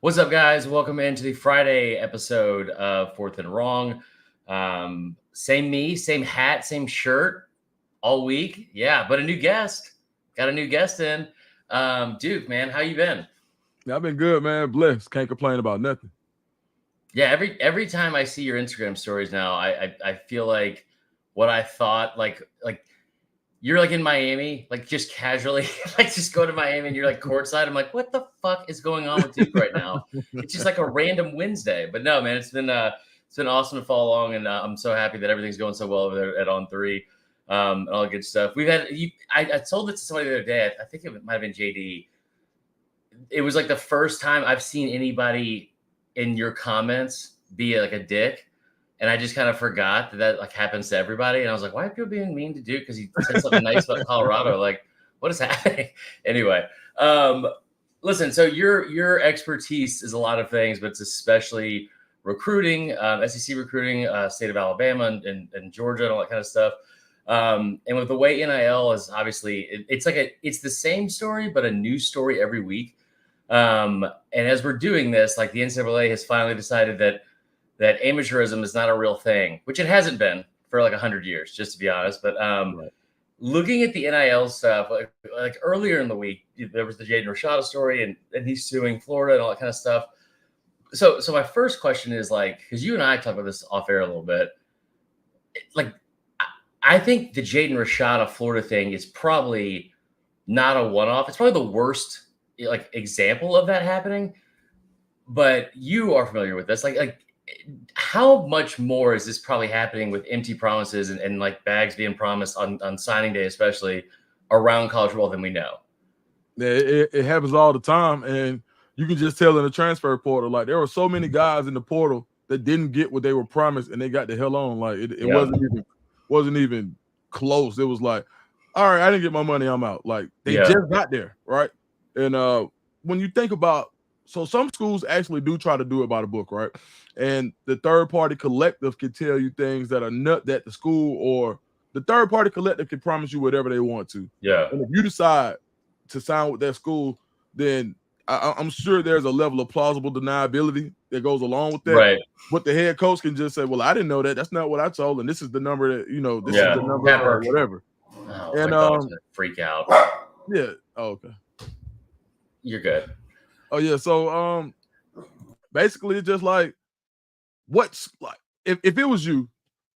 What's up, guys? Welcome into the Friday episode of Fourth and Wrong. Same me, same hat, same shirt all week. Yeah, but a new guest. Got a new guest in. Duke, man, how you been? Yeah, I've been good, man. Blessed. Can't complain about nothing. Yeah, every time I see your Instagram stories now, I feel like what I thought, like you're like in Miami, like just casually, like just go to Miami and you're like courtside. I'm like, what the fuck is going on with Duke right now? It's just like a random Wednesday. But no, man, it's been awesome to follow along, and I'm so happy that everything's going so well over there at On Three, and all the good stuff. We've had I told it to somebody the other day. I think it might have been JD. It was like the first time I've seen anybody in your comments be like a dick. And I just kind of forgot that like happens to everybody. And I was like, why are people being mean to Duke? Because he said something nice about Colorado. Like, what is happening? Anyway, listen, so your expertise is a lot of things, but it's especially recruiting, SEC recruiting, state of Alabama and Georgia and all that kind of stuff. And with the way NIL is obviously, it's the same story, but a new story every week. And as we're doing this, like the NCAA has finally decided that amateurism is not a real thing, which it hasn't been for like 100 years, just to be honest. But Right. looking at the NIL stuff, like earlier in the week, there was the Jaden Rashada story, and he's suing Florida and all that kind of stuff. So my first question is like, because you and I talked about this off air a little bit, like I think the Jaden Rashada Florida thing is probably not a one-off. It's probably the worst like example of that happening. But you are familiar with this, like how much more is this probably happening with empty promises and like bags being promised on signing day, especially around college football, than we know? Yeah, it happens all the time, and you can just tell in the transfer portal. Like there were so many guys in the portal that didn't get what they were promised, and they got the hell on. Like it wasn't even close. It was like, all right, I didn't get my money, I'm out. Like they just got there, right? And when you think about, so some schools actually do try to do it by the book, right? And the third party collective can tell you things that are not that the school, or the third party collective can promise you whatever they want to. Yeah. And if you decide to sign with that school, then I'm sure there's a level of plausible deniability that goes along with that. Right. But the head coach can just say, well, I didn't know that. That's not what I told. And this is the number that, this Yeah. is the number or whatever. Oh, And my dog's gonna freak out. Yeah. Oh, okay. You're good. Oh, yeah. So basically it's just like, what's like if it was you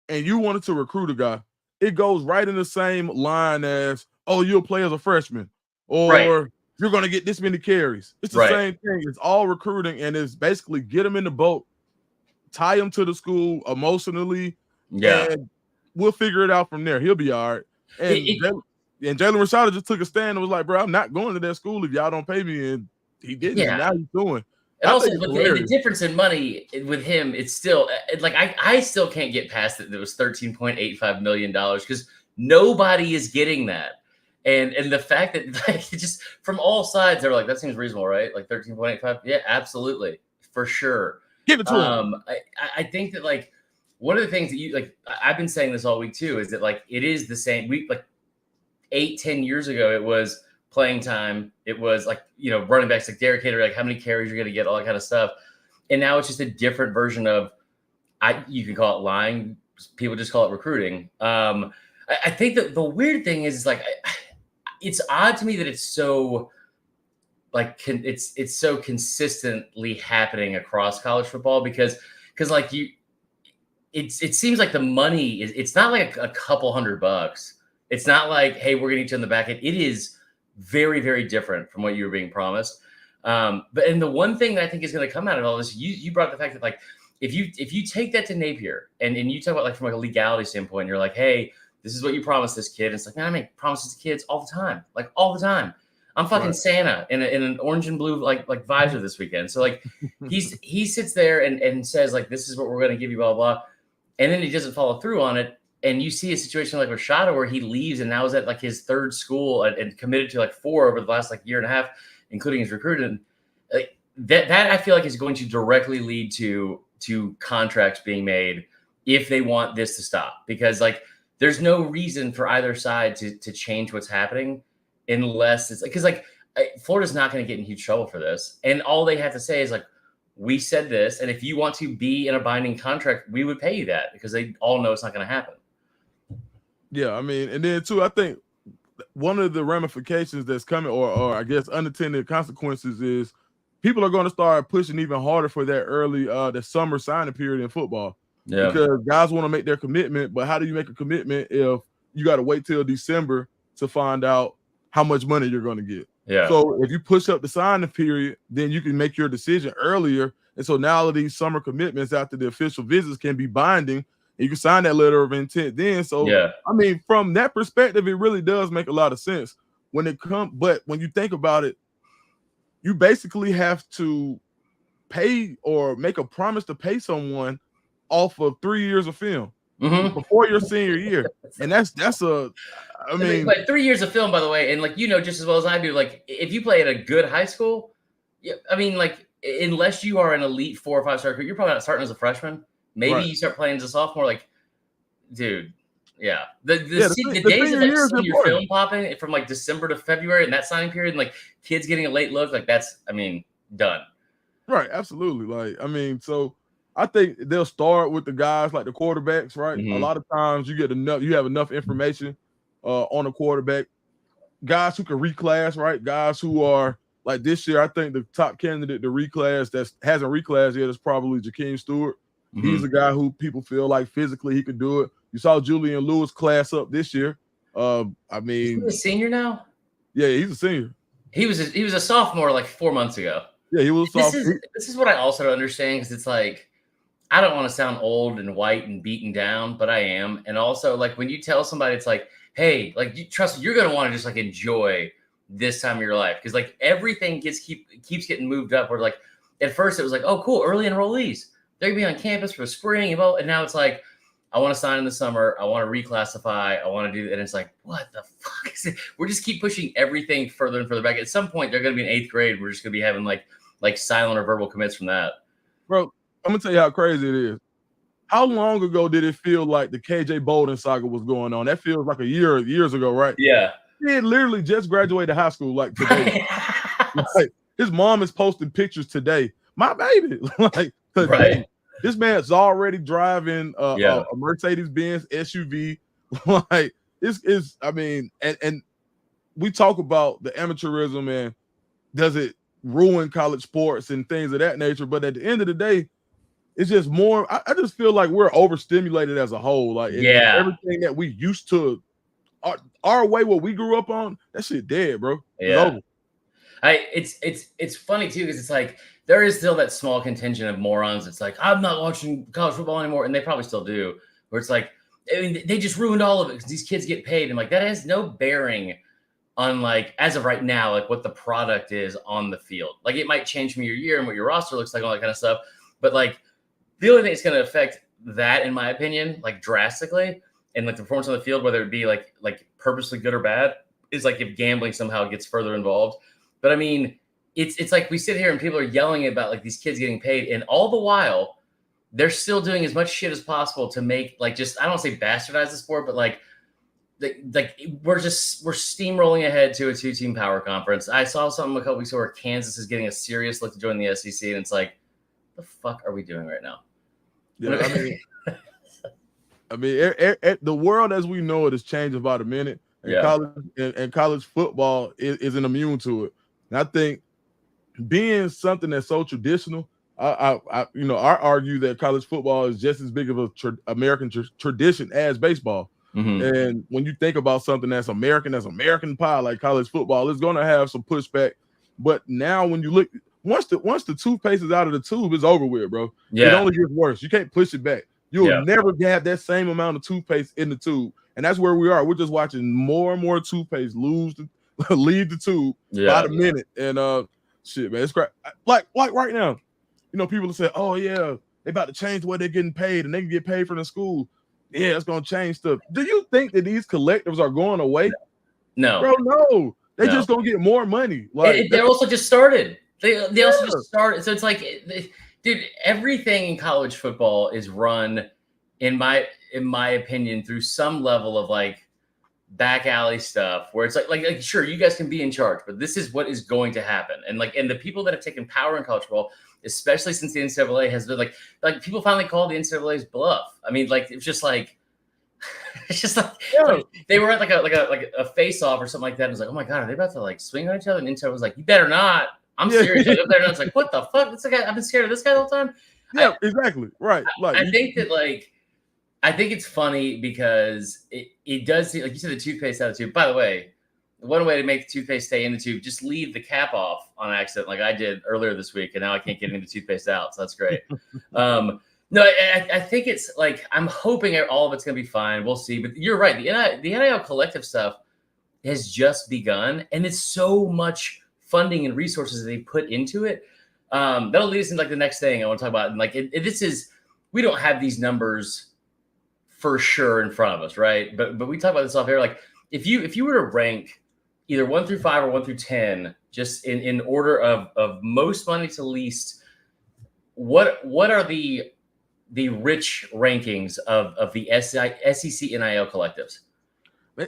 and you wanted to recruit a guy, it goes right in the same line as, oh, you'll play as a freshman, or you're going to get this many carries. It's the same thing. It's all recruiting, and it's basically get them in the boat, tie him to the school emotionally, and we'll figure it out from there. He'll be all right. And Jalen Rashada just took a stand and was like, bro, I'm not going to that school if y'all don't pay me. And he didn't. And now he's doing. And also, the difference in money with him, it's still like I still can't get past it. It was $13.85 million because nobody is getting that. And the fact that like just from all sides, they're like, that seems reasonable, right? Like 13.85. Yeah, absolutely. For sure. Give it to him. I think that like one of the things that you like, I've been saying this all week too, is that like it is the same. We like 8-10 years ago, it was playing time. It was like, running backs like Derrick Henry, like how many carries you're going to get, all that kind of stuff. And now it's just a different version of, you can call it lying. People just call it recruiting. I think that the weird thing is like, it's odd to me that it's so like, it's so consistently happening across college football because like it seems like the money it's not like a couple $100. It's not like, hey, we're going to get you in the back end. It is very, very different from what you were being promised. And the one thing that I think is going to come out of all this, you brought up the fact that like, if you take that to Napier and you talk about like from like a legality standpoint, you're like, hey, this is what you promised this kid. And it's like, man, I make promises to kids all the time, like all the time. I'm fucking Santa in an orange and blue like visor this weekend. So like he sits there and says like, this is what we're going to give you, blah, blah. And then he doesn't follow through on it. And you see a situation like Rashada where he leaves and now is at like his third school and committed to like 4 over the last like year and a half, including his recruiting. Like that I feel like is going to directly lead to contracts being made if they want this to stop, because like there's no reason for either side to change what's happening unless it's like, because like Florida's not going to get in huge trouble for this. And all they have to say is like, we said this, and if you want to be in a binding contract, we would pay you that, because they all know it's not going to happen. Yeah, I mean, and then too, I think one of the ramifications that's coming, or I guess unintended consequences, is people are going to start pushing even harder for that early, the summer signing period in football. Yeah. Because guys want to make their commitment, but how do you make a commitment if you got to wait till December to find out how much money you're going to get? Yeah. So if you push up the signing period, then you can make your decision earlier. And so now these summer commitments after the official visits can be binding. You can sign that letter of intent then. So, yeah. I mean, from that perspective, it really does make a lot of sense when it comes. But when you think about it, you basically have to pay or make a promise to pay someone off of 3 years of film before your senior year. And that's I mean, like 3 years of film, by the way. And like, just as well as I do, like if you play at a good high school, I mean, like, unless you are an elite 4 or 5 star, you're probably not starting as a freshman. Maybe you start playing as a sophomore. Like, dude, yeah. The days of like senior film popping from like December to February and that signing period, and like kids getting a late look, like that's, I mean, done. Right, absolutely. Like, I mean, so I think they'll start with the guys like the quarterbacks, right? A lot of times you have enough information on a quarterback. Guys who can reclass, right? Guys who are like this year, I think the top candidate to reclass that hasn't reclassed yet is probably Jakeem Stewart. He's a guy who people feel like physically he could do it. You saw Julian Lewis class up this year. I mean, he's a senior now. Yeah, he's a senior. He was a sophomore like 4 months ago. Yeah, he was a sophomore. This is what I also don't understand, because it's like, I don't want to sound old and white and beaten down, but I am. And also, like, when you tell somebody, it's like, hey, like, trust me, you're gonna want to just like enjoy this time of your life, because like everything keeps getting moved up. Where like at first it was like, oh, cool, early enrollees, they're gonna be on campus for spring, and now it's like, I want to sign in the summer, I want to reclassify, I want to do, and it's like, what the fuck is it? We're just keep pushing everything further and further back. At some point, they're gonna be in 8th grade. We're just gonna be having like silent or verbal commits from that. Bro, I'm gonna tell you how crazy it is. How long ago did it feel like the KJ Bolden saga was going on? That feels like years ago, right? Yeah. He had literally just graduated high school like today. Like, his mom is posting pictures today. My baby, like today. Right. This man's already driving a Mercedes-Benz SUV. Like, it's I mean, and we talk about the amateurism and does it ruin college sports and things of that nature. But at the end of the day, it's just more. I just feel like we're overstimulated as a whole. Like, everything that we used to, our way, what we grew up on, that shit dead, bro. Yeah. It's funny too, because it's like there is still that small contingent of morons. It's like, I'm not watching college football anymore, and they probably still do. Where it's like, I mean, they just ruined all of it because these kids get paid. And like, that has no bearing on, like, as of right now, like what the product is on the field. Like, it might change from year to year and what your roster looks like, all that kind of stuff. But like, the only thing that's going to affect that, in my opinion, like drastically, and like the performance on the field, whether it be like purposely good or bad, is like if gambling somehow gets further involved. But I mean, it's like we sit here and people are yelling about like these kids getting paid, and all the while they're still doing as much shit as possible to make, like, just, I don't want to say bastardize the sport, but like we're steamrolling ahead to a 2-team power conference. I saw something a couple weeks ago where Kansas is getting a serious look to join the SEC, and it's like, the fuck are we doing right now? Yeah, I mean, the world as we know it is changing by the minute, and college football isn't immune to it. And I think being something that's so traditional, I argue that college football is just as big of a American tradition as baseball. And when you think about something that's American pie, like college football, it's going to have some pushback. But now when you look, once the toothpaste is out of the tube, it's over with, bro. It only gets worse. You can't push it back. You'll never have that same amount of toothpaste in the tube. And that's where we are. We're just watching more and more toothpaste leave the tube by the minute. And shit, man, it's great. Like right now, people say, oh yeah, they about to change the way they're getting paid, and they can get paid from the school. Yeah, it's gonna change stuff. Do you think that these collectives are going away? No, bro, no. They just gonna get more money. Like, they're also just started. They also just started. So it's like, dude, everything in college football is run, in my opinion, through some level of like back alley stuff where it's like sure, you guys can be in charge, but this is what is going to happen. And the people that have taken power in college football, especially since the NCAA has been like people finally called the NCAA's bluff. I mean, like it's just like like they were at like a face off or something like that. And it was like, oh my god, are they about to like swing on each other? And NCAA was like, you better not. I'm serious. Like, up there, and it's like, what the fuck? It's like I've been scared of this guy the whole time. Yeah, exactly. Right. Like I think that I think it's funny because it does seem like you said the toothpaste out of the tube. By the way, one way to make the toothpaste stay in the tube, just leave the cap off on accident, like I did earlier this week, and now I can't get any of the toothpaste out. So that's great. No, I think it's like I'm hoping all of it's gonna be fine. We'll see. But you're right. The NIL collective stuff has just begun, and it's so much funding and resources that they put into it. That'll lead us into like the next thing I want to talk about. And like this is, we don't have these numbers for sure in front of us, right? But we talk about this off air. Like if you were to rank either 1 through 5 or 1 through 10, just in order of most money to least, what are the rich rankings of the SEC NIL collectives?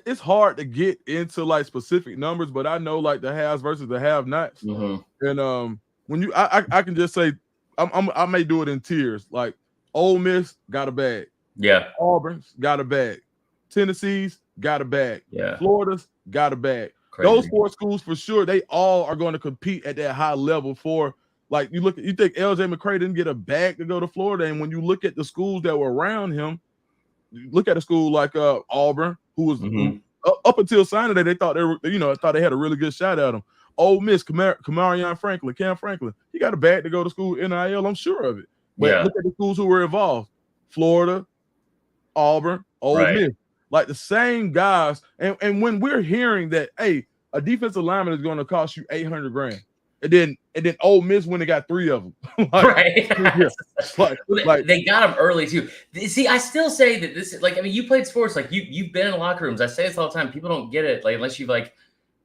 It's hard to get into like specific numbers, but I know like the haves versus the have-nots. Mm-hmm. And when you, I can just say, I may do it in tiers. Like Ole Miss got a bag. Yeah. Auburn's got a bag. Tennessee's got a bag. Yeah. Florida's got a bag. Crazy. Those 4 schools for sure, they all are going to compete at that high level for. Like you think LJ McCray didn't get a bag to go to Florida, and when you look at the schools that were around him, you look at a school like Auburn, who was up until signing day, they thought they had a really good shot at him. Ole Miss, Cam Franklin, he got a bag to go to school NIL, I'm sure of it. But look at the schools who were involved: Florida, Auburn, Ole Miss, like the same guys. And when we're hearing that, hey, a defensive lineman is going to cost you $800,000. And then Ole Miss when they got 3 of them. They got them early too. See, I still say that this is like, I mean, you played sports, like you've been in locker rooms. I say this all the time. People don't get it, like unless you've like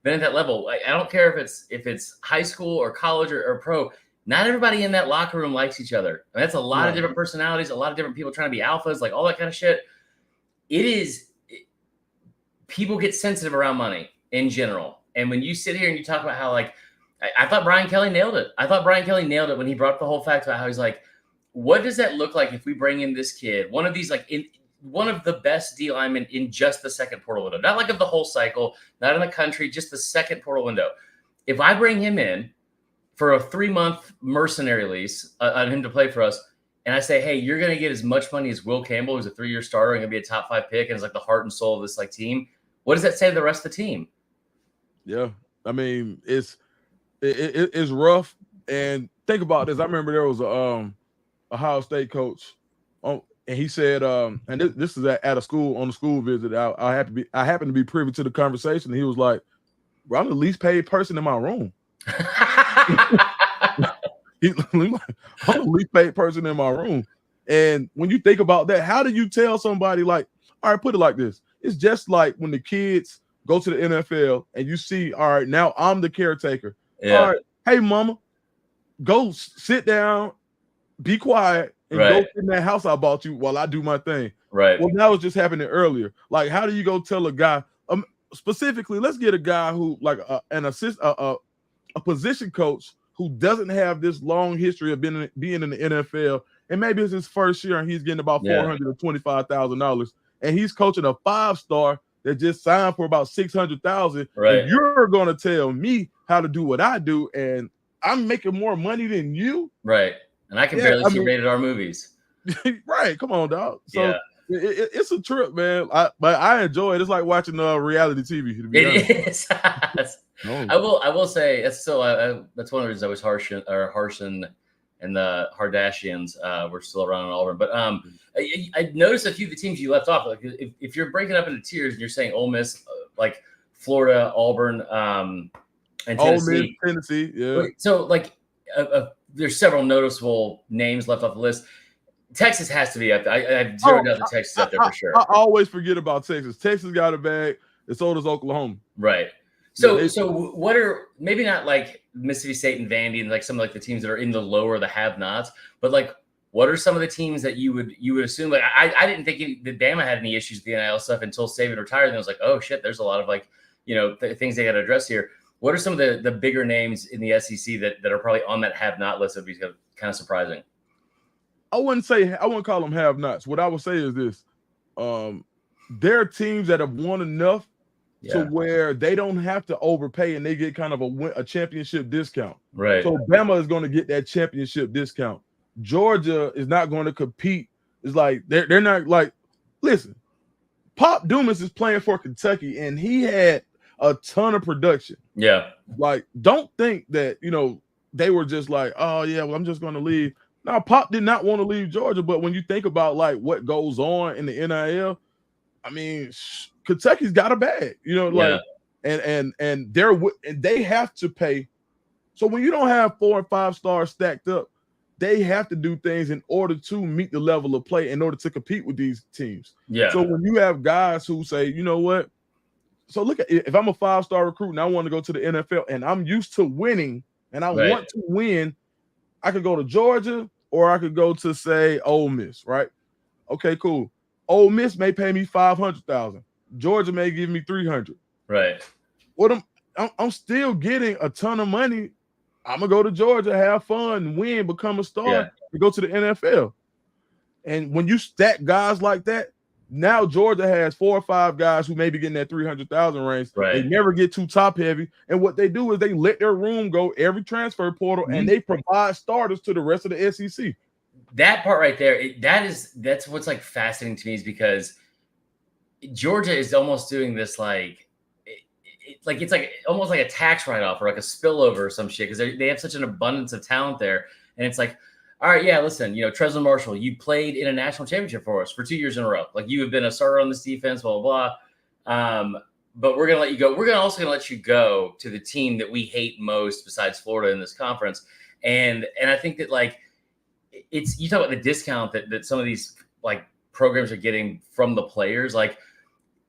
been at that level. I don't care if it's high school or college or pro. Not everybody in that locker room likes each other. And that's a lot of different personalities, a lot of different people trying to be alphas, like all that kind of shit. People get sensitive around money in general. And when you sit here and you talk about how like, I thought Brian Kelly nailed it. I thought Brian Kelly nailed it when he brought up the whole fact about how he's like, what does that look like if we bring in this kid, one of these, like one of the best D linemen in just the second portal window, not like of the whole cycle, not in the country, just the second portal window. If I bring him in for a 3-month mercenary lease on him to play for us, and I say, hey, you're going to get as much money as Will Campbell, who's a 3-year starter and going to be a top 5 pick and is like the heart and soul of this like team, what does that say to the rest of the team? Yeah, I mean, it's rough. And think about this. I remember there was a Ohio State coach, and he said, and this is at a school on a school visit. I happened to be privy to the conversation. And he was like, "Bro, I'm the least paid person in my room." I'm the least paid person in my room. And when you think about that, how do you tell somebody like, all right, put it like this? It's just like when the kids go to the NFL and you see, all right, now I'm the caretaker. Yeah. All right, hey, mama, go sit down, be quiet, and go sit in that house I bought you while I do my thing. Right. Well, that was just happening earlier. Like, how do you go tell a guy, specifically, let's get a guy who, like, a position coach who doesn't have this long history of being in the NFL, and maybe it's his first year and he's getting about $425,000, and he's coaching a 5-star that just signed for about $600,000. Right. And you're going to tell me how to do what I do, and I'm making more money than you. Right. And I can barely see rated R movies. Right. Come on, dog. So it's a trip, man. But I enjoy it. It's like watching reality TV. To be honest. It is. I will say that's still that's one of the reasons I was Harson and the Hardashians were still around in Auburn. But I noticed a few of the teams you left off. Like if you're breaking up into tiers and you're saying Ole Miss, like Florida, Auburn, and Tennessee. Ole Miss, Tennessee, yeah. So like there's several noticeable names left off the list. Texas has to be up there. I have zero doubt that Texas is up there for sure. I always forget about Texas. Texas got a bag, and so does Oklahoma. Right. So what are maybe not like Mississippi State and Vandy and like some of like the teams that are in the lower, the have-nots, but like what are some of the teams that you would assume? Like, I didn't think that Bama had any issues with the NIL stuff until Saban retired. And I was like, oh shit, there's a lot of like, things they got to address here. What are some of the bigger names in the SEC that are probably on that have-not list that would be kind of surprising? I wouldn't call them have-nots. What I would say is this: there are teams that have won enough to where they don't have to overpay and they get kind of a championship discount. Right. So Bama is going to get that championship discount. Georgia is not going to compete. It's like they're not like. Listen, Pop Dumas is playing for Kentucky and he had a ton of production. Yeah. Like, don't think that, they were just like, oh yeah, well, I'm just going to leave. Now, Pop did not want to leave Georgia, but when you think about like what goes on in the NIL, I mean, Kentucky's got a bag, and they have to pay. So when you don't have 4 and 5 stars stacked up, they have to do things in order to meet the level of play in order to compete with these teams. Yeah. So when you have guys who say, you know what? So look at if I'm a 5-star recruit and I want to go to the NFL and I'm used to winning and I want to win, I could go to Georgia or I could go to, say, Ole Miss, right? Okay, cool. Ole Miss may pay me $500,000. Georgia may give me $300,000. Right. What I'm still getting a ton of money. I'm gonna go to Georgia, have fun, win, become a star, and go to the NFL. And when you stack guys like that, now Georgia has 4 or 5 guys who may be getting that 300,000 range. Right. They never get too top heavy. And what they do is they let their room go every transfer portal, and they provide starters to the rest of the SEC. That part right there, that's what's like fascinating to me, is because Georgia is almost doing this like it's like almost like a tax write-off or like a spillover or some shit, because they have such an abundance of talent there. And it's like, all right, yeah, listen, Treslin Marshall, you played in a national championship for us for 2 years in a row. Like, you have been a starter on this defense, blah, blah, blah. But we're going to let you go. We're also going to let you go to the team that we hate most besides Florida in this conference. And I think that, like, you talk about the discount that some of these, like, programs are getting from the players. Like,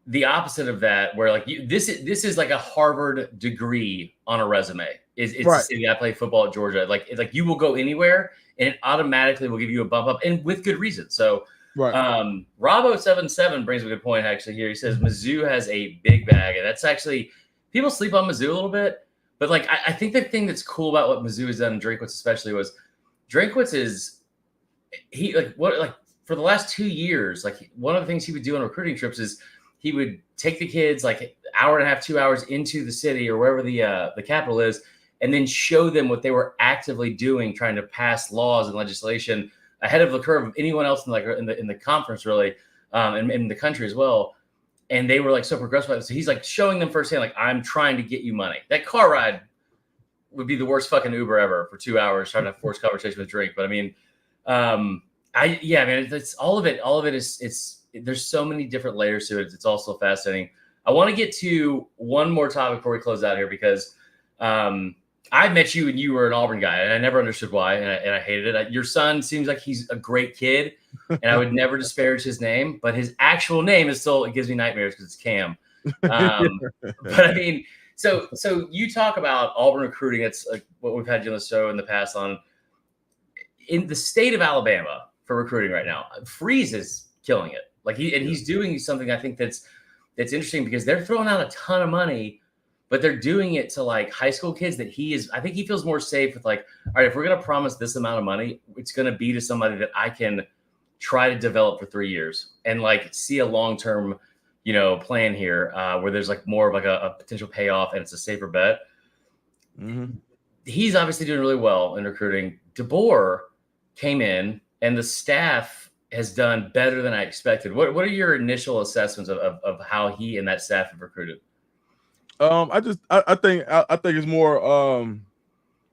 the opposite of that, where like this is like a Harvard degree on a resume. It's to say I play football at Georgia. Like, it's like you will go anywhere and it automatically will give you a bump up, and with good reason. So Robo77 brings a good point actually here. He says Mizzou has a big bag, and that's actually, people sleep on Mizzou a little bit, but like I think the thing that's cool about what Mizzou has done, and Drinkwitz especially, was Drinkwitz is for the last 2 years, like one of the things he would do on recruiting trips is he would take the kids like hour and a half, 2 hours into the city or wherever the capital is, and then show them what they were actively doing, trying to pass laws and legislation ahead of the curve of anyone else in the conference, really, and in the country as well. And they were like so progressive about it. So he's like showing them firsthand, like, I'm trying to get you money. That car ride would be the worst fucking Uber ever for 2 hours trying to force conversation with Drake. But I mean, it's all of it. All of it is there's so many different layers to it. It's also fascinating. I want to get to one more topic before we close out here, because I met you and you were an Auburn guy, and I never understood why, and I hated it. Your son seems like he's a great kid, and I would never disparage his name, but his actual name is still, it gives me nightmares because it's Cam. But I mean, so you talk about Auburn recruiting. It's like what we've had you on the show in the past on in the state of Alabama for recruiting right now. Freeze is killing it. Like he's doing something I think that's interesting, because they're throwing out a ton of money, but they're doing it to like high school kids that I think he feels more safe with, like, all right, if we're going to promise this amount of money, it's going to be to somebody that I can try to develop for 3 years and like see a long-term, plan here where there's like more of like a potential payoff and it's a safer bet. Mm-hmm. He's obviously doing really well in recruiting. DeBoer came in and the staff has done better than I expected. What are your initial assessments of how he and that staff have recruited? I think it's more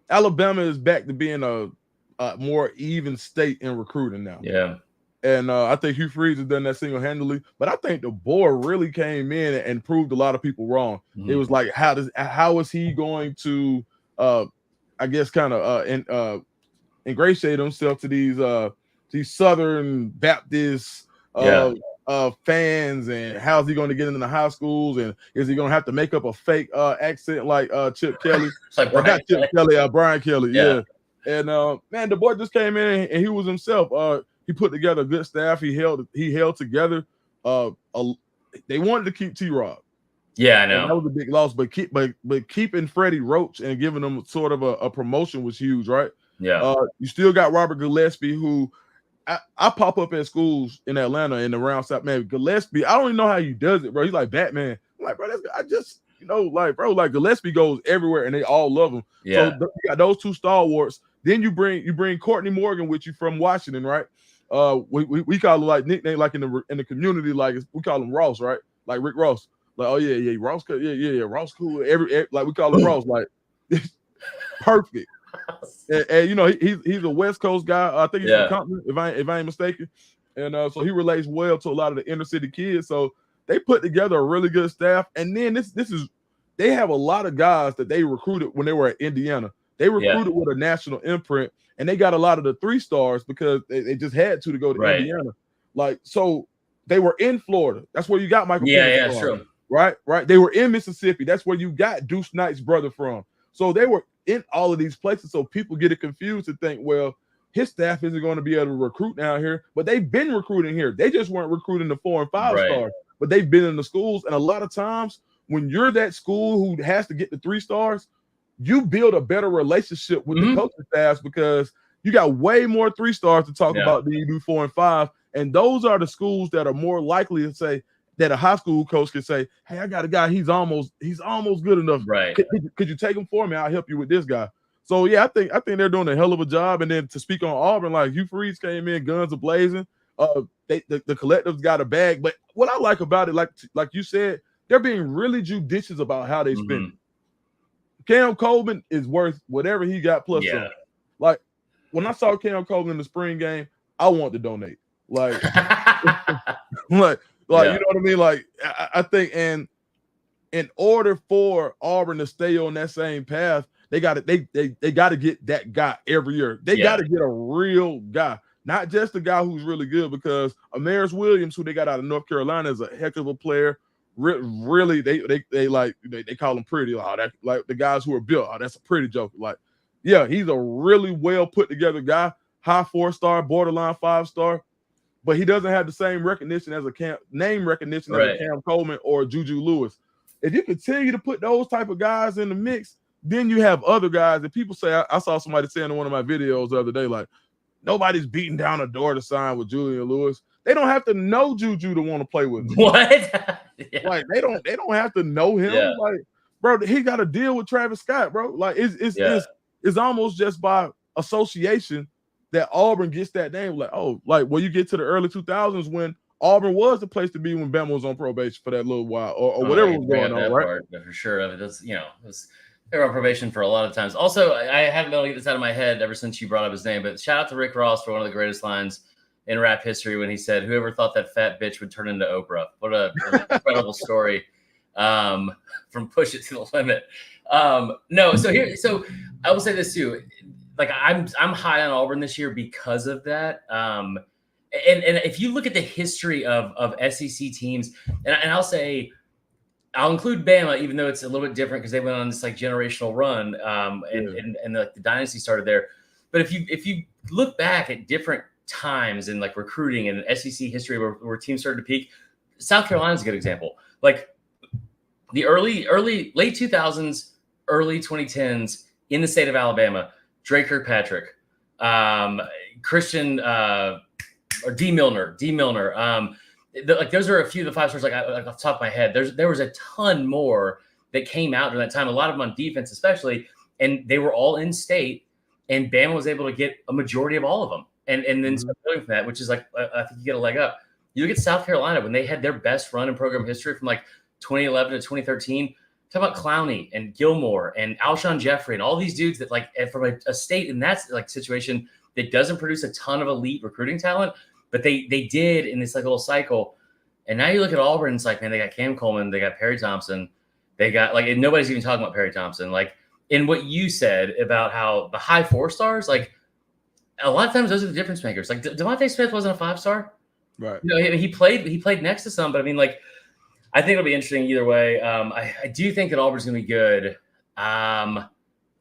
Alabama is back to being a more even state in recruiting now. Yeah. And I think Hugh Freeze has done that single-handedly. But I think the board really came in and proved a lot of people wrong. Mm-hmm. It was like, how is he going to, I guess, kind of ingratiate himself to these Southern Baptist fans, and how's he going to get into the high schools, and is he going to have to make up a fake accent like Chip Kelly? Like Brian Kelly. Yeah. And man, the boy just came in and he was himself. He put together a good staff. He held together. They wanted to keep T-Rob. Yeah, I know. And that was a big loss, but keeping Freddie Roach and giving him sort of a promotion was huge, right? Yeah. You still got Robert Gillespie, who I pop up at schools in Atlanta and around South. Man, Gillespie, I don't even know how he does it, bro. He's like Batman. I'm like, bro, I just, like, bro, like Gillespie goes everywhere and they all love him. Yeah. So you got those two stalwarts. Then you bring Courtney Morgan with you from Washington, right? We call him like nickname, like in the community, like we call him Ross, right? Like Rick Ross. Like, oh yeah, Ross, yeah, Ross cool. Every like we call him Ross, like perfect. And he's a West Coast guy. I think he's from Compton, if I ain't mistaken. And so he relates well to a lot of the inner city kids. So they put together a really good staff. And then they have a lot of guys that they recruited when they were at Indiana. They recruited with a national imprint, and they got a lot of the 3 stars because they just had to go to Indiana. Like, so they were in Florida. That's where you got Michael Penix from. True. Right. They were in Mississippi. That's where you got Deuce Knight's brother from. So they were in all of these places. So people get it confused and think, well, his staff isn't going to be able to recruit down here, but they've been recruiting here. They just weren't recruiting the 4 and 5 stars, but they've been in the schools. And a lot of times when you're that school who has to get the 3 stars, you build a better relationship with the coaching staffs because you got way more 3 stars to talk about than you do 4 and 5. And those are the schools that are more likely to say that a high school coach can say, hey, I got a guy, he's almost good enough. Right. Could you take him for me? I'll help you with this guy. So yeah, I think they're doing a hell of a job. And then to speak on Auburn, like Hugh Freeze came in, guns a-blazing. The collectives got a bag. But what I like about it, like you said, they're being really judicious about how they spend it. Cam Coleman is worth whatever he got plus some. Like when I saw Cam Coleman in the spring game, I want to donate. Like, like you know what I mean? Like I think, and in order for Auburn to stay on that same path, they got to get that guy every year. They got to get a real guy, not just a guy who's really good. Because Amaris Williams, who they got out of North Carolina, is a heck of a player. Really, they call him pretty. Oh, that, like the guys who are built. Oh, that's a pretty joke. Like, yeah, he's a really well put together guy. High 4-star, borderline 5-star, but he doesn't have the same recognition as name recognition as a Cam Coleman or Juju Lewis. If you continue to put those type of guys in the mix, then you have other guys that people say. I saw somebody saying in one of my videos the other day, like, nobody's beating down a door to sign with Julian Lewis. They don't have to know Juju to want to play with him. What? Like they don't have to know him. Yeah. Like, bro, he got to deal with Travis Scott, bro. Like it's almost just by association that Auburn gets that name. Like, oh, like when you get to the early 2000s when Auburn was the place to be when Bama was on probation for that little while or whatever was going on, right? For sure. It was, they were on probation for a lot of times. Also, I haven't been able to get this out of my head ever since you brought up his name, but shout out to Rick Ross for one of the greatest lines in rap history when he said, "Whoever thought that fat bitch would turn into Oprah?" What an incredible story from Push It to the Limit. So I will say this too. Like I'm high on Auburn this year because of that. And if you look at the history of SEC teams, and I'll include Bama, even though it's a little bit different because they went on this like generational run, and the dynasty started there. But if you look back at different times in like recruiting and SEC history where teams started to peak, South Carolina's a good example. Like the late 2000s, early 2010s in the state of Alabama, Drake Kirkpatrick, Christian or D Milner. Like those are a few of the 5 stars. Like off the top of my head, there was a ton more that came out during that time. A lot of them on defense, especially, and they were all in state. And Bama was able to get a majority of all of them, and then start building from that, which is like I think you get a leg up. You look at South Carolina when they had their best run in program history from like 2011 to 2013. Talk about Clowney and Gilmore and Alshon Jeffrey and all these dudes that like from a state in that like situation that doesn't produce a ton of elite recruiting talent, but they did in this like little cycle. And now you look at Auburn, it's like, man, they got Cam Coleman, they got Perry Thompson, they got like, and nobody's even talking about Perry Thompson. Like in what you said about how the high 4 stars, like a lot of times those are the difference makers. Like Devontae Smith wasn't a 5-star, right? He played next to some, but I mean, like I think it'll be interesting either way. I do think that Auburn's going to be good.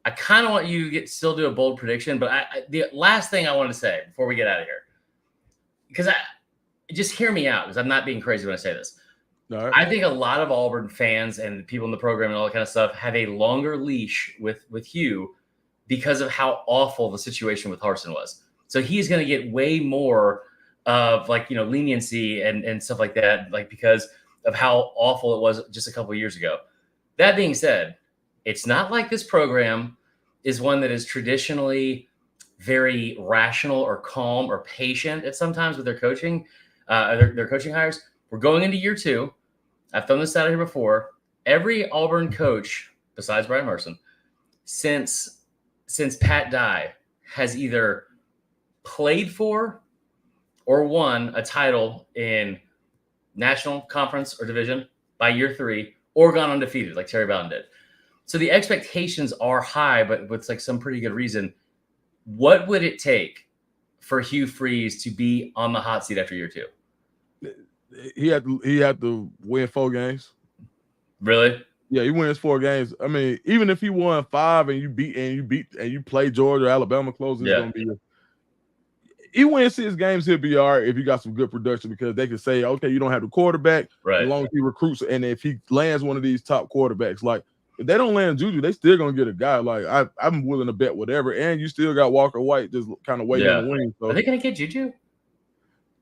I kind of want you to still do a bold prediction, but the last thing I want to say before we get out of here, because just hear me out, because I'm not being crazy when I say this. All right. I think a lot of Auburn fans and people in the program and all that kind of stuff have a longer leash with Hugh because of how awful the situation with Harsin was. So he's going to get way more of leniency and stuff like that, because of how awful it was just a couple of years ago. That being said, it's not like this program is one that is traditionally very rational or calm or patient at sometimes with their coaching, their coaching hires. We're going into year 2. I've thrown this out here before. Every Auburn coach, besides Brian Harsin, since Pat Dye has either played for or won a title in national conference or division by year 3, or gone undefeated like Terry Bowden did. So the expectations are high, but with some pretty good reason. What would it take for Hugh Freeze to be on the hot seat after year 2? He had to win 4 games. Really? Yeah, he wins 4 games. I mean, even if he won 5 and you play Georgia or Alabama close, it's gonna be. He wins 6 games, he'll be all right if you got some good production, because they can say, okay, you don't have the quarterback, right, as long as he recruits, and if he lands one of these top quarterbacks, like if they don't land Juju, they still gonna get a guy. Like I'm willing to bet whatever, and you still got Walker White just kind of waiting in the wings. So are they gonna get Juju?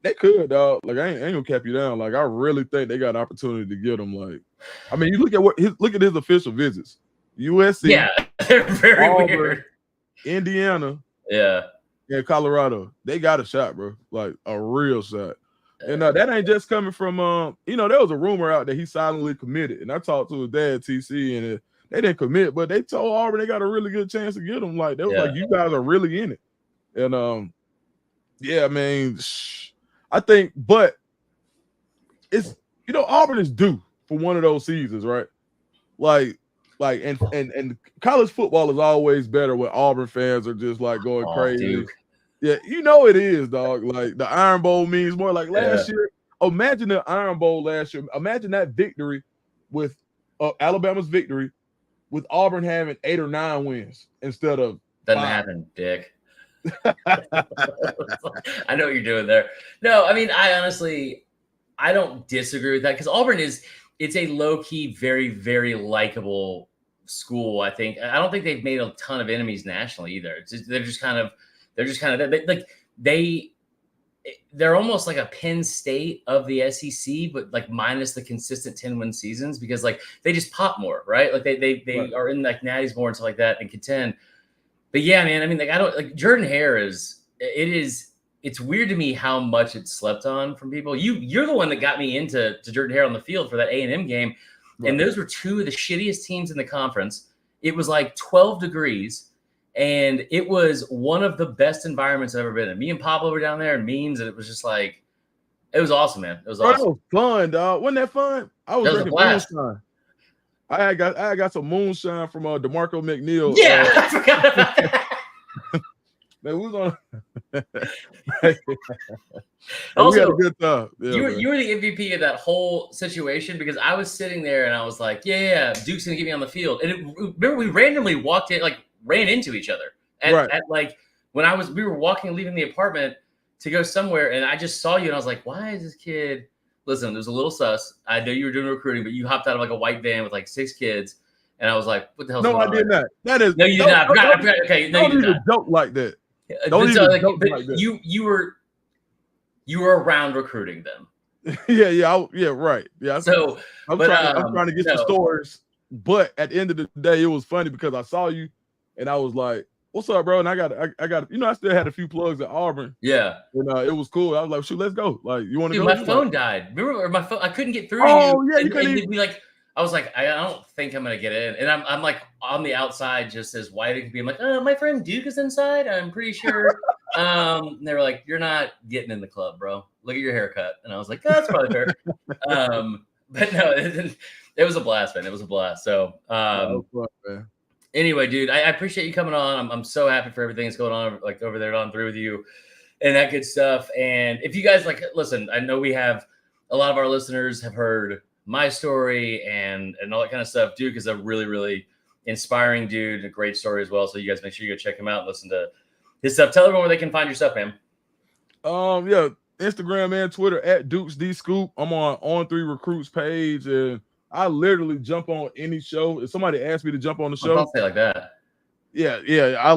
They could, dog. Like I ain't gonna cap you down. Like I really think they got an opportunity to get him. Like, I mean, you look at his official visits: USC, yeah, they're very Auburn, weird. Indiana, yeah, and Colorado. They got a shot, bro. Like a real shot. And that ain't just coming from there was a rumor out that he silently committed, and I talked to his dad, TC, and they didn't commit, but they told Auburn they got a really good chance to get him. Like they was like, you guys are really in it, and yeah, I mean. I think, but it's Auburn is due for one of those seasons, right? And college football is always better when Auburn fans are just like going crazy. Duke. Yeah, it is, dog. Like the Iron Bowl means more. Like last year, imagine the Iron Bowl last year. Imagine that victory with Alabama's victory with Auburn having 8 or 9 wins instead of doesn't 5. happen, Dick. I know what you're doing there. No, I mean, I don't disagree with that, because Auburn it's a low-key, very, very likable school. I don't think they've made a ton of enemies nationally either. They're just kind of like they're almost like a Penn State of the SEC, but like minus the consistent 10-win seasons, because like they just pop more, right? Like they right. are in like natties more and stuff like that and contend. But yeah, man, I mean, like I don't like Jordan Hare it's weird to me how much it's slept on from people. You're the one that got me into Jordan Hare on the field for that A&M game. Right. And those were 2 of the shittiest teams in the conference. It was like 12 degrees. And it was one of the best environments I've ever been in. Me and Pablo were down there and memes, and it was just like, it was awesome, man. It was awesome. That was fun, dog. Wasn't that fun? I was drinking moonshine. I got some moonshine from DeMarco McNeil. Yeah, I forgot about that. Man, who's on? Also, we had a good time. Yeah, you were the MVP of that whole situation, because I was sitting there and I was like, yeah, Duke's gonna get me on the field. And remember, we randomly walked in, like ran into each other at like when we were walking and leaving the apartment to go somewhere, and I just saw you and I was like, why is this kid? Listen, there's a little sus. I know you were doing recruiting, but you hopped out of like a white van with like 6 kids, and I was like, what the hell? No, I did not. That is no, you did not. I forgot. Okay, no, you did not. Joke like that. Don't even joke like that. You were around recruiting them. yeah, right. Yeah. So I'm trying to get the stories, but at the end of the day, it was funny because I saw you, and I was like, "What's up, bro?" And I got, I still had a few plugs at Auburn. Yeah, and it was cool. I was like, "Shoot, let's go!" Like, you want to go? My phone died. Remember, my phone? I couldn't get through to you. Oh yeah, you couldn't even. I was like, I don't think I'm gonna get in, and I'm like on the outside, just as white it could be. I'm like, my friend Duke is inside. I'm pretty sure. And they were like, you're not getting in the club, bro. Look at your haircut. And I was like, that's probably fair. But no, it was a blast, man. It was a blast. So anyway, dude, I appreciate you coming on. I'm so happy for everything that's going on like over there on 3 with you and that good stuff. And if you guys listen, I know we have a lot of our listeners have heard my story and all that kind of stuff. Duke is a really, really inspiring dude, a great story as well. So you guys make sure you go check him out and listen to his stuff. Tell everyone where they can find your stuff, man. Yeah, Instagram and Twitter at Dukes D Scoop. I'm on 3 Recruits page, and I literally jump on any show. If somebody asks me to jump on the show, I'll say like that. Yeah, I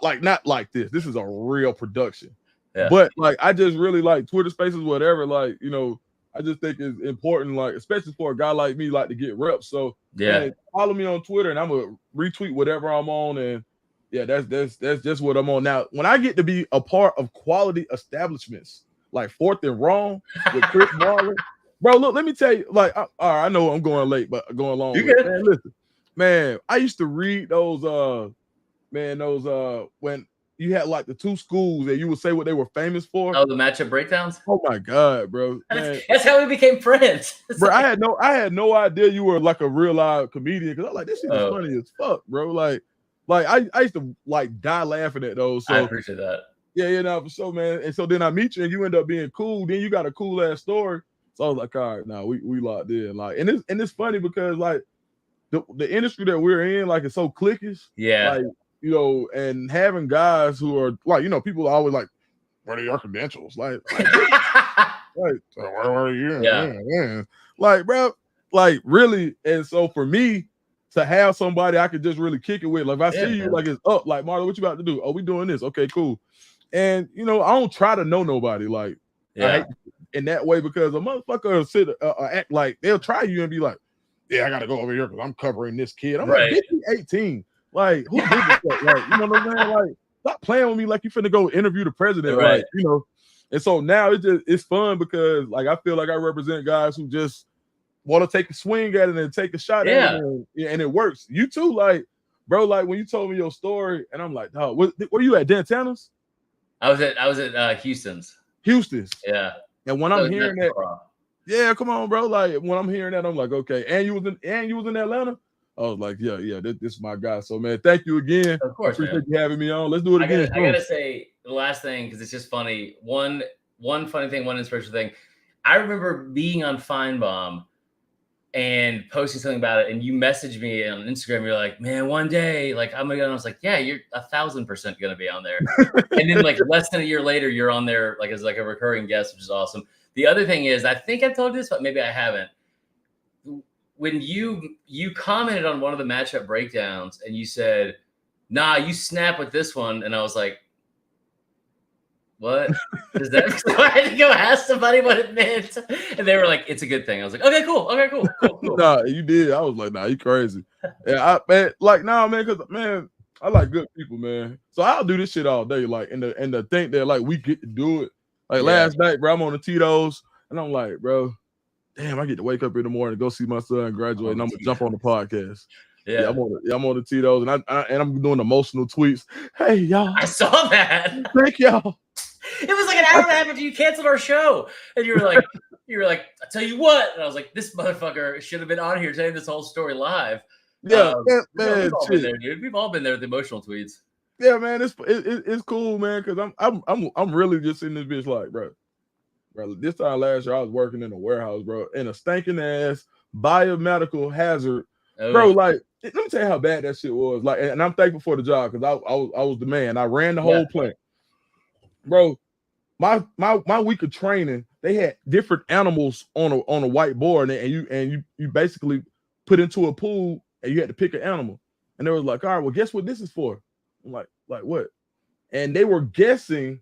like not like this. This is a real production. Yeah. But like I just really like Twitter Spaces, whatever. Like, I just think it's important, like especially for a guy like me, like to get reps. So man, follow me on Twitter, and I'm gonna retweet whatever I'm on. And yeah, that's just what I'm on now. When I get to be a part of quality establishments like Fourth and Wrong with Chris Marlin, bro. Look, let me tell you. Like, all right, I know I'm going late, but going long. You good? Man, listen, man. I used to read those. When you had like the 2 schools and you would say what they were famous for. Oh, the matchup breakdowns. Oh my god, bro! Man. That's how we became friends. Bro, I had no idea you were like a real live comedian, because I'm like, this shit is funny as fuck, bro. Like I used to like die laughing at those. So I appreciate that. Yeah, for sure, man. And so then I meet you and you end up being cool. Then you got a cool ass story. So I was like, all right, now we locked in. Like, and it's funny because like the industry that we're in, like, it's so cliquish. Yeah. Like, and having guys who are like, people are always like, what are your credentials? Like where are you? Yeah. Like, bro, like really. And so for me to have somebody I could just really kick it with, like if I see you, like it's up, like Marlon, what you about to do? Oh, we doing this. Okay, cool. And I don't try to know nobody, like I hate in that way, because a motherfucker will sit act like they'll try you and be like, yeah, I gotta go over here because I'm covering this kid. I'm like, bitch, you 18. Like, who did this stuff? Like, you know what I'm saying? Like, stop playing with me like you finna go interview the president. Right. Like, And so now it's fun because like I feel like I represent guys who just want to take a swing at it and take a shot at it, and it works. You too, like, bro, like when you told me your story, and I'm like, oh, where you at, Dantana's? I was at Houston's. Yeah. And when I'm hearing that, yeah, come on, bro. Like when I'm hearing that, I'm like, okay. And you was in Atlanta. I was like, yeah, this is my guy. So man, thank you again. Of course, appreciate you having me on. Let's do it again. I gotta say the last thing, because it's just funny. One funny thing, one inspirational thing. I remember being on Feinbaum and posting something about it, and you messaged me on Instagram. You're like, man, one day, like I'm gonna go. And I was like, yeah, you're 1,000% gonna be on there. And then like less than a year later, you're on there like as like a recurring guest, which is awesome. The other thing is, I think I've told you this, but maybe I haven't. When you commented on one of the matchup breakdowns and you said, nah, you snap with this one. And I was like, what? Does that mean? So I had to go ask somebody what it meant. And they were like, it's a good thing. I was like, okay, cool. Nah, you did. I was like, nah, you crazy. Yeah, man, because man, I like good people, man. So I'll do this shit all day. Like, and the think that like we get to do it. Like last night, bro, I'm on the Tito's and I'm like, bro, damn, I get to wake up in the morning, go see my son graduate, and I'm gonna jump on the podcast. Yeah, I'm on the Tito's, and I'm doing emotional tweets. Hey, y'all, I saw that. Thank y'all. It was like an hour and a half after you canceled our show, and you were like, I tell you what, and I was like, this motherfucker should have been on here telling this whole story live. Yeah, man, we've all been there, dude. We've all been there with the emotional tweets. Yeah, man, it's cool, man, because I'm really just in this bitch like, bro, this time last year I was working in a warehouse, bro, in a stinking ass biomedical hazard, bro. Like, let me tell you how bad that shit was. Like, and I'm thankful for the job because I was the man. I ran the whole plant, bro. My week of training, they had different animals on a whiteboard, and you basically put into a pool and you had to pick an animal, and they was like, all right, well, guess what this is for? I'm like what? And they were guessing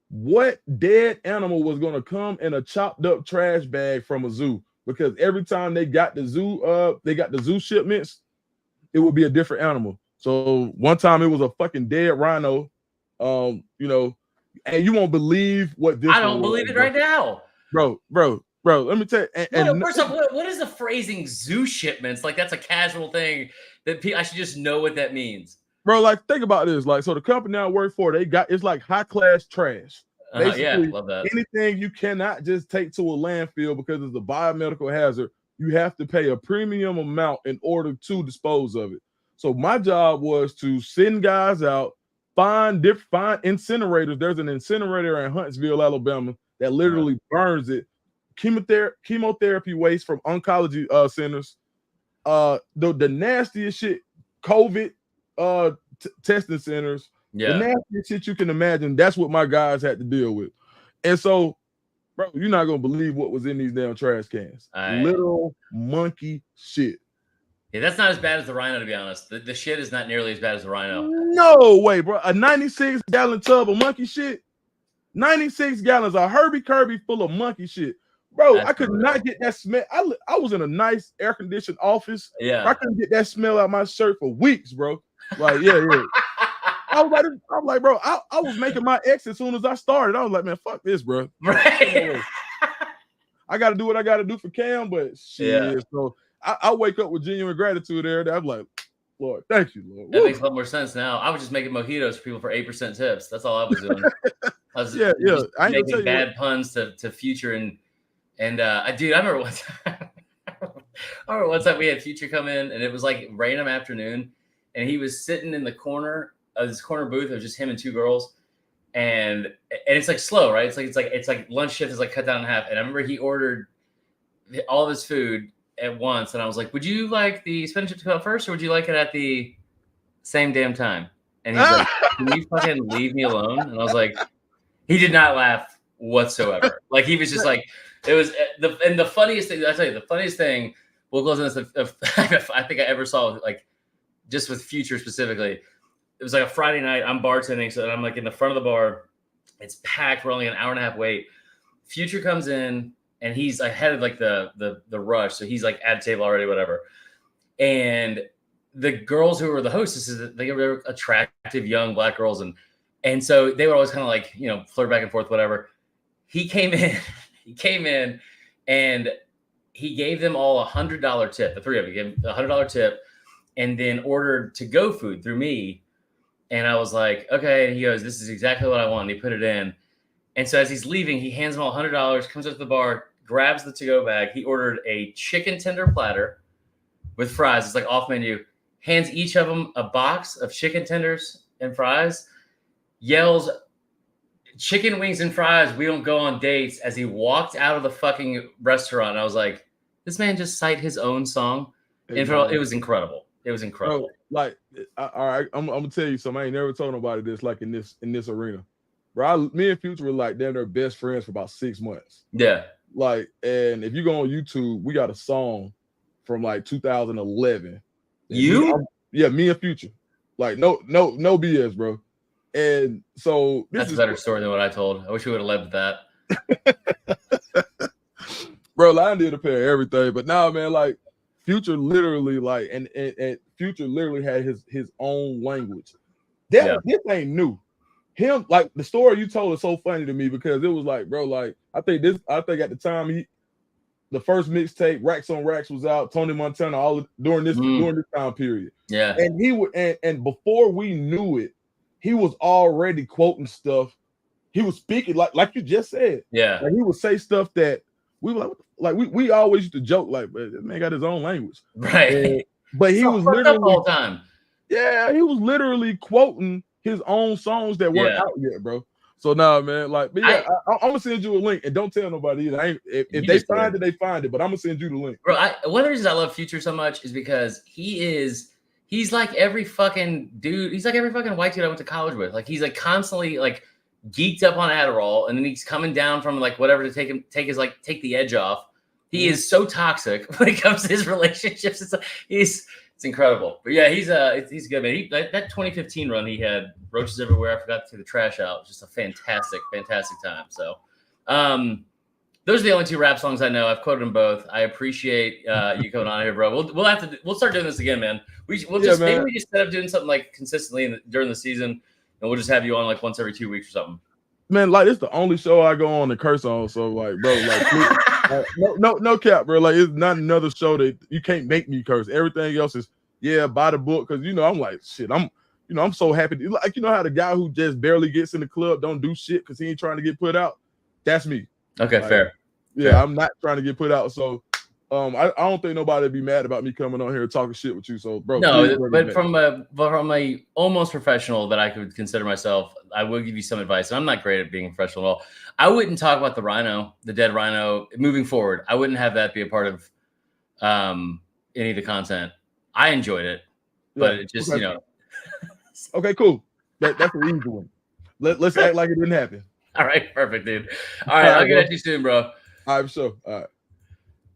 what dead animal was going to come in a chopped up trash bag from a zoo, because every time they got the zoo shipments, it would be a different animal. So one time it was a fucking dead rhino, and you won't believe what this. I don't believe it right now, bro. Let me tell you. And first off, what is the phrasing zoo shipments? Like, that's a casual thing that I should just know what that means. Bro, like, think about this. Like, so the company I work for, it's like high class trash. Basically, love that. Anything you cannot just take to a landfill because it's a biomedical hazard, you have to pay a premium amount in order to dispose of it. So my job was to send guys out, find incinerators. There's an incinerator in Huntsville, Alabama, that literally burns it. Chemotherapy waste from oncology centers. The nastiest shit, COVID testing centers, the nastiest shit you can imagine. That's what my guys had to deal with. And so, bro, you're not gonna believe what was in these damn trash cans. Literal monkey shit. Yeah, that's not as bad as the Rhino, to be honest. The shit is not nearly as bad as the Rhino. No way, bro. A 96-gallon tub of monkey shit. 96 gallons of Herbie Kirby full of monkey shit. Bro, I could not get that smell. I was in a nice air-conditioned office. Yeah. I couldn't get that smell out my shirt for weeks, bro. Like, yeah. I was like, bro, I was making my exit as soon as I started. I was like, man, fuck this, bro. Right. I got to do what I got to do for Cam, but shit. Yeah. So I wake up with genuine gratitude there. I'm like, Lord, thank you, Lord. That makes a lot more sense now. I was just making mojitos for people for 8% tips. That's all I was doing. I was I making bad puns to Future and dude, I remember one time we had Future come in and it was like random afternoon and he was sitting in the corner of this corner booth. It was just him and two girls, and it's like slow, right? It's like lunch shift is like cut down in half. And I remember he ordered all of his food at once, and I was like, "Would you like the spinach to come out first, or would you like it at the same damn time?" And he's like, "Can you fucking leave me alone?" And I was like, he did not laugh whatsoever. Like he was just like, it was the funniest thing. I tell you, the funniest thing. We'll close on this. I think I ever saw, like, just with Future specifically. It was like a Friday night. I'm bartending, so I'm like in the front of the bar. It's packed. We're only an hour and a half wait. Future comes in. And he's ahead of like the rush. So he's like at a table already, whatever. And the girls who were the hostesses, they were attractive young black girls. And so they would always kind of like, flirt back and forth, whatever. He came in and he gave them all $100 tip. The three of them, he gave them $100 tip and then ordered to-go food through me. And I was like, okay. And he goes, this is exactly what I want. And he put it in. And so as he's leaving, he hands them all $100, comes up to the bar, grabs the to-go bag. He ordered a chicken tender platter with fries. It's like off menu. Hands each of them a box of chicken tenders and fries. Yells, chicken wings and fries, we don't go on dates, as he walked out of the fucking restaurant. I was like, this man just cite his own song. And it was incredible. It was incredible. Bro, like, all right, I'm going to tell you something. I ain't never told nobody this, like in this arena. Bro, me and Future were like, they're best friends for about 6 months. Yeah. Like, and if you go on YouTube, we got a song from like 2011. Me and Future. Like, no BS, bro. And so that's a better story than what I told. I wish we would have led with that. Bro, Lion did a pair of everything, but now, man, like Future literally, like, and Future literally had his own language. This ain't new. Him, like, the story you told is so funny to me because it was like, bro, like, I think at the time the first mixtape, Racks on Racks, was out, Tony Montana, during this time period. Yeah. And he would, and before we knew it, he was already quoting stuff. He was speaking like you just said. Yeah. Like he would say stuff that we were like, we always used to joke, like, but this man got his own language. Right. But he was literally all the time. Yeah, he was literally quoting his own songs that weren't out yet, bro. So now, man, like, but yeah, I'm gonna send you a link, and don't tell nobody either. If they find it, they find it. But I'm gonna send you the link, bro. One of the reasons I love Future so much is because he's like every fucking dude. He's like every fucking white dude I went to college with. Like, he's like constantly like geeked up on Adderall, and then he's coming down from like whatever to take the edge off. He is so toxic when it comes to his relationships. It's incredible. But yeah, he's good, man. That 2015 run he had, Roaches Everywhere, I forgot to take the trash out. Just a fantastic time. So those are the only two rap songs I know. I've quoted them both. I appreciate you coming on here, bro. We'll start doing this again, man. Maybe we just set up doing something like consistently during the season, and we'll just have you on like once every 2 weeks or something. Man, like, it's the only show I go on and curse on. So, like, bro, like, no cap, bro. Like, it's not another show that you can't make me curse. Everything else is, by the book. Because, I'm like, shit, I'm so happy. Like, how the guy who just barely gets in the club don't do shit because he ain't trying to get put out? That's me. Okay, like, fair. Yeah, fair. I'm not trying to get put out. So, I don't think nobody would be mad about me coming on here talking shit with you. So, bro. No, but from a almost professional that I could consider myself, I will give you some advice. And I'm not great at being professional at all. I wouldn't talk about the dead rhino, moving forward. I wouldn't have that be a part of any of the content. I enjoyed it. but it just okay. Okay, cool. That's an easy one. Let's act like it didn't happen. All right, perfect, dude. All right, I'll get at you soon, bro. All right, sure. All right.